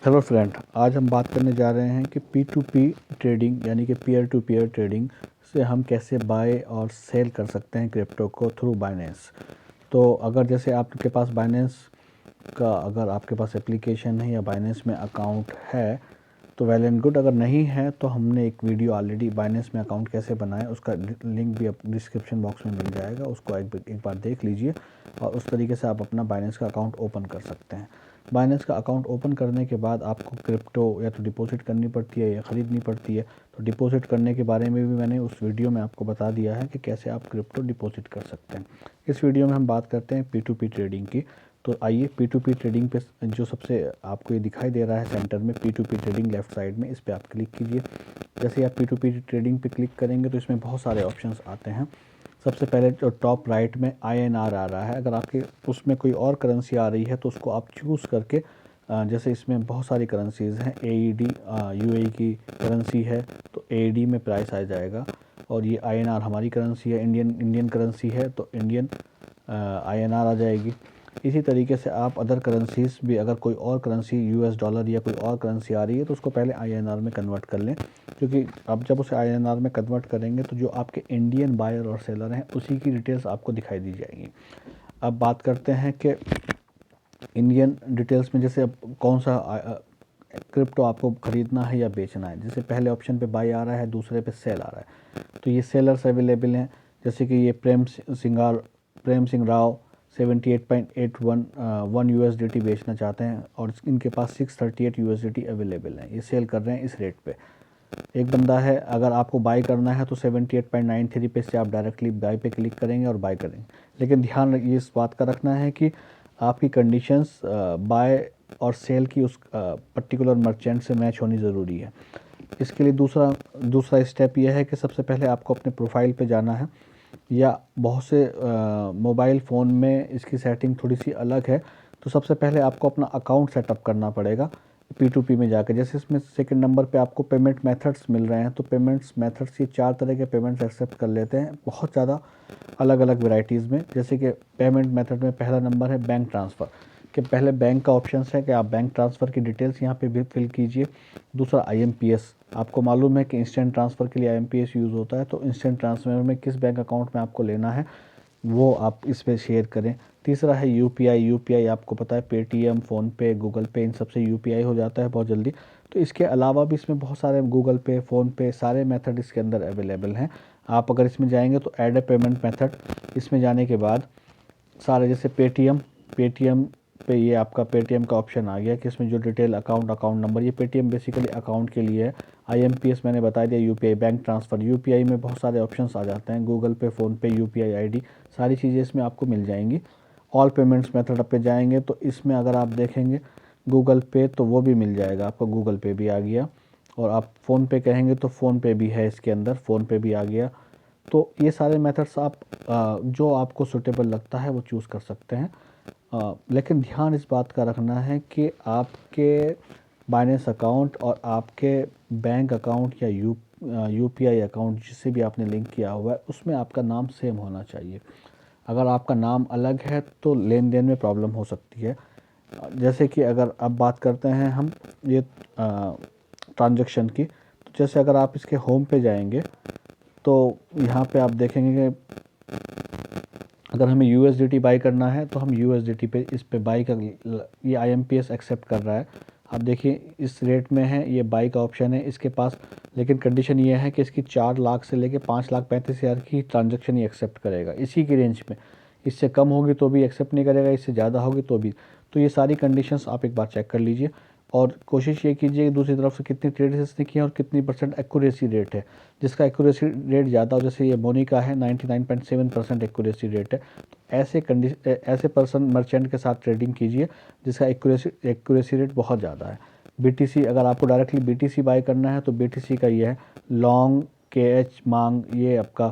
Hello friend, आज हम बात करने जा रहे हैं कि P2P ट्रेडिंग यानी कि पीयर टू पीयर ट्रेडिंग से हम कैसे बाय और सेल कर सकते हैं क्रिप्टो को थ्रू बाइनेंस। तो अगर जैसे आपके पास बाइनेंस का अगर आपके पास एप्लीकेशन है या बाइनेंस में अकाउंट है तो वेल एंड गुड। अगर नहीं है तो हमने एक वीडियो ऑलरेडी बाइनेंस में अकाउंट कैसे बनाएं उसका लिंक भी डिस्क्रिप्शन बॉक्स में मिल जाएगा, उसको एक बार देख लीजिए और उस तरीके से आप अपना बाइनेंस का अकाउंट ओपन कर सकते हैं। बाइनेंस का अकाउंट ओपन करने के बाद आपको क्रिप्टो या तो डिपॉजिट करनी पड़ती है या ख़रीदनी पड़ती है। तो डिपॉजिट करने के बारे में भी मैंने उस वीडियो में आपको बता दिया है कि कैसे आप क्रिप्टो डिपॉजिट कर सकते हैं। इस वीडियो में हम बात करते हैं P2P ट्रेडिंग की। तो आइए P2P ट्रेडिंग पे जो सबसे आपको ये दिखाई दे रहा है सेंटर में P2P ट्रेडिंग लेफ़्ट साइड में, इस पर आप क्लिक कीजिए। जैसे आप P2P ट्रेडिंग पे क्लिक करेंगे तो इसमें बहुत सारे ऑप्शंस आते हैं। सबसे पहले जो टॉप राइट में INR आ रहा है, अगर आपके उसमें कोई और करेंसी आ रही है तो उसको आप चूज़ करके जैसे इसमें बहुत सारी करेंसीज़ हैं। AED UAE की करेंसी है तो AED में प्राइस आ जाएगा, और ये INR हमारी करेंसी है, इंडियन करेंसी है तो इंडियन INR आ जाएगी। इसी तरीके से आप अदर करेंसीज़ भी, अगर कोई और करेंसी US डॉलर या कोई और करेंसी आ रही है तो उसको पहले INR में कन्वर्ट कर लें, क्योंकि आप जब उसे INR में कन्वर्ट करेंगे तो जो आपके इंडियन बायर और सेलर हैं उसी की डिटेल्स आपको दिखाई दी जाएंगी। अब बात करते हैं कि इंडियन डिटेल्स में जैसे अब कौन सा क्रिप्टो आपको ख़रीदना है या बेचना है। जैसे पहले ऑप्शन पे बाई आ रहा है, दूसरे पे सेल आ रहा है, तो ये सेलर्स अवेलेबल हैं। जैसे कि ये प्रेम सिंह राव 78.81 USDT बेचना चाहते हैं और इनके पास 638 USDT अवेलेबल हैं, ये सेल कर रहे हैं इस रेट पे। एक बंदा है, अगर आपको बाई करना है तो 78.93 पे से आप डायरेक्टली बाई पे क्लिक करेंगे और बाई करेंगे। लेकिन ध्यान ये इस बात का रखना है कि आपकी कंडीशंस बाय और सेल की उस पर्टिकुलर मर्चेंट से मैच होनी ज़रूरी है। इसके लिए दूसरा स्टेप यह है कि सबसे पहले आपको अपने प्रोफाइल पे जाना है, या बहुत से मोबाइल फ़ोन में इसकी सेटिंग थोड़ी सी अलग है। तो सबसे पहले आपको अपना अकाउंट सेटअप करना पड़ेगा P2P में जाकर। जैसे इसमें सेकंड नंबर पे आपको पेमेंट मेथड्स मिल रहे हैं, तो पेमेंट्स मेथड्स ये 4 तरह के पेमेंट्स एक्सेप्ट कर लेते हैं, बहुत ज़्यादा अलग अलग वैरायटीज़ में। जैसे कि पेमेंट मेथड में पहला नंबर है बैंक ट्रांसफ़र, कि पहले बैंक का ऑप्शन है कि आप बैंक ट्रांसफ़र की डिटेल्स यहाँ पे भी फिल कीजिए। दूसरा IMPS, आपको मालूम है कि इंस्टेंट ट्रांसफ़र के लिए IMPS यूज़ होता है, तो इंस्टेंट ट्रांसफ़र में किस बैंक अकाउंट में आपको लेना है वो आप इस पर शेयर करें। तीसरा है UPI आपको पता है पेटीएम, फ़ोनपे, गूगल पे, इन सबसे UPI हो जाता है बहुत जल्दी। तो इसके अलावा भी इसमें बहुत सारे गूगल पे, फ़ोनपे, सारे मेथड इसके अंदर अवेलेबल हैं। आप अगर इसमें जाएंगे तो ऐड ए पेमेंट मेथड, इसमें जाने के बाद सारे जैसे पेटीएम पे ये आपका पेटीएम का ऑप्शन आ गया कि इसमें जो डिटेल अकाउंट नंबर, ये पेटीएम बेसिकली अकाउंट के लिए है। IMPS मैंने बता दिया, UPI बैंक ट्रांसफ़र। UPI में बहुत सारे ऑप्शंस आ जाते हैं, गूगल पे, फ़ोनपे, UPI ID, सारी चीज़ें इसमें आपको मिल जाएंगी। ऑल पेमेंट्स मेथड पे जाएंगे तो इसमें अगर आप देखेंगे गूगल पे तो वो भी मिल जाएगा आपको, गूगल पे भी आ गया। और आप फ़ोनपे कहेंगे तो फ़ोनपे भी है इसके अंदर, फ़ोनपे भी आ गया। तो ये सारे मेथड्स आप जो आपको सूटेबल लगता है वो चूज़ कर सकते हैं। लेकिन ध्यान इस बात का रखना है कि आपके बाइनेंस अकाउंट और आपके बैंक अकाउंट या UPI अकाउंट जिससे भी आपने लिंक किया हुआ है उसमें आपका नाम सेम होना चाहिए। अगर आपका नाम अलग है तो लेन देन में प्रॉब्लम हो सकती है। जैसे कि अगर अब बात करते हैं हम ये ट्रांजैक्शन की, तो जैसे अगर आप इसके होम पे जाएंगे तो यहाँ पे आप देखेंगे कि अगर हमें USDT बाई करना है तो हम USDT पे इस पे बाई का ये IMPS एक्सेप्ट कर रहा है। आप देखिए इस रेट में है, ये बाई का ऑप्शन है इसके पास। लेकिन कंडीशन ये है कि इसकी 4 लाख से लेके 5,35,000 की ट्रांजैक्शन ही एक्सेप्ट करेगा, इसी की रेंज में। इससे कम होगी तो भी एक्सेप्ट नहीं करेगा, इससे ज़्यादा होगी तो भी। तो ये सारी कंडीशंस आप एक बार चेक कर लीजिए और कोशिश ये कीजिए कि दूसरी तरफ से कितनी ट्रेड इसने की है और कितनी % एक्यूरेसी रेट है। जिसका एक्यूरेसी रेट ज़्यादा हो, जैसे ये मोनिका है 99.7% एक्यूरेसी रेट है, तो ऐसे पर्सन मर्चेंट के साथ ट्रेडिंग कीजिए जिसका एक्यूरेसी रेट बहुत ज़्यादा है। BTC, अगर आपको डायरेक्टली BTC बाय करना है तो BTC का ये है लॉन्ग KH मांग, ये आपका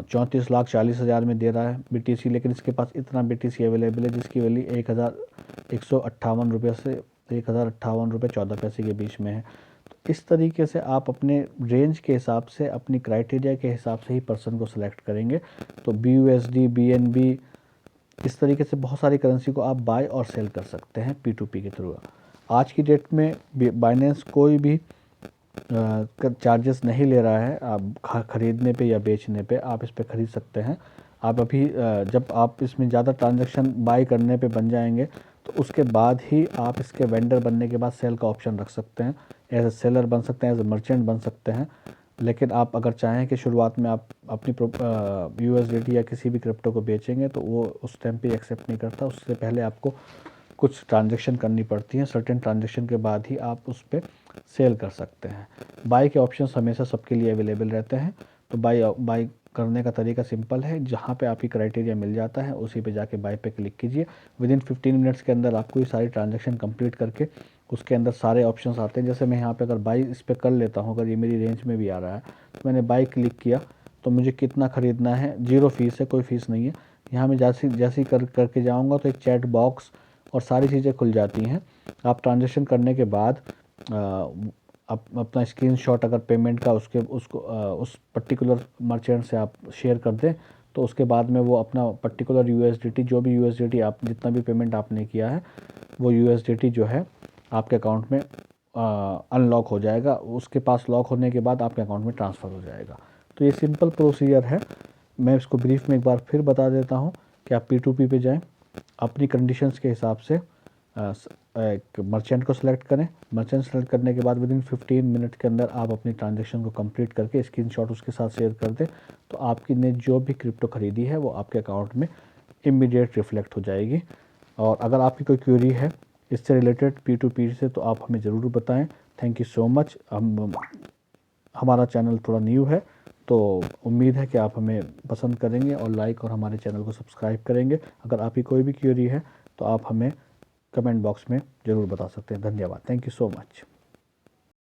34,40,000 में दे रहा है BTC। लेकिन इसके पास इतना BTC अवेलेबल है जिसकी वैल्यू 1,158 रुपये से 1,058 रुपये 14 पैसे के बीच में है। तो इस तरीके से आप अपने रेंज के हिसाब से, अपनी क्राइटेरिया के हिसाब से ही पर्सन को सिलेक्ट करेंगे। तो BUSD, BNB, इस तरीके से बहुत सारी करेंसी को आप बाय और सेल कर सकते हैं P2P के थ्रू। आज की डेट में बाइनेंस कोई भी चार्जेस नहीं ले रहा है। आप ख़रीदने पे या बेचने पे आप इस पे ख़रीद सकते हैं। आप अभी जब आप इसमें ज़्यादा ट्रांजैक्शन बाई करने पे बन जाएंगे तो उसके बाद ही आप इसके वेंडर बनने के बाद सेल का ऑप्शन रख सकते हैं। एज ए सेलर बन सकते हैं, एज ए मर्चेंट बन सकते हैं। लेकिन आप अगर चाहें कि शुरुआत में आप अपनी USDT या किसी भी क्रिप्टो को बेचेंगे तो वो उस टाइम पे एक्सेप्ट नहीं करता। उससे पहले आपको कुछ ट्रांजैक्शन करनी पड़ती हैं। सर्टेन ट्रांजैक्शन के बाद ही आप उस पर सेल कर सकते हैं। बाई के ऑप्शंस हमेशा सबके लिए अवेलेबल रहते हैं। तो बाई करने का तरीका सिंपल है, जहाँ पे आपकी क्राइटेरिया मिल जाता है उसी पे जाके बाई पे क्लिक कीजिए। विदिन 15 मिनट्स के अंदर आपको ये सारी ट्रांजैक्शन कंप्लीट करके उसके अंदर सारे ऑप्शंस आते हैं। जैसे मैं यहाँ पे अगर बाई इस पर कर लेता हूँ, अगर ये मेरी रेंज में भी आ रहा है तो मैंने बाई क्लिक किया तो मुझे कितना ख़रीदना है, 0 फीस है, कोई फ़ीस नहीं है। यहाँ मैं जैसे करके जाऊँगा तो एक चैट बॉक्स और सारी चीज़ें खुल जाती हैं। आप ट्रांजैक्शन करने के बाद अपना स्क्रीनशॉट अगर पेमेंट का उस पर्टिकुलर मर्चेंट से आप शेयर कर दें तो उसके बाद में वो अपना पर्टिकुलर USDT, जो भी USDT आप जितना भी पेमेंट आपने किया है वो USDT जो है आपके अकाउंट में अनलॉक हो जाएगा। उसके पास लॉक होने के बाद आपके अकाउंट में ट्रांसफ़र हो जाएगा। तो ये सिंपल प्रोसीजर है। मैं इसको ब्रीफ में एक बार फिर बता देता हूँ कि आप P2P पे जाएं, अपनी कंडीशंस के हिसाब से एक मर्चेंट को सिलेक्ट करें। मर्चेंट सेलेक्ट करने के बाद विदिन 15 मिनट के अंदर आप अपनी ट्रांजैक्शन को कंप्लीट करके स्क्रीनशॉट उसके साथ शेयर कर दें तो आपकी ने जो भी क्रिप्टो खरीदी है वो आपके अकाउंट में इमीडिएट रिफ्लेक्ट हो जाएगी। और अगर आपकी कोई क्वेरी है इससे रिलेटेड P2P से तो आप हमें ज़रूर बताएं। Thank you so much. हमारा चैनल थोड़ा न्यू है तो उम्मीद है कि आप हमें पसंद करेंगे और लाइक और हमारे चैनल को सब्सक्राइब करेंगे। अगर आपकी कोई भी क्वेरी है तो आप हमें कमेंट बॉक्स में ज़रूर बता सकते हैं। धन्यवाद। Thank you so much.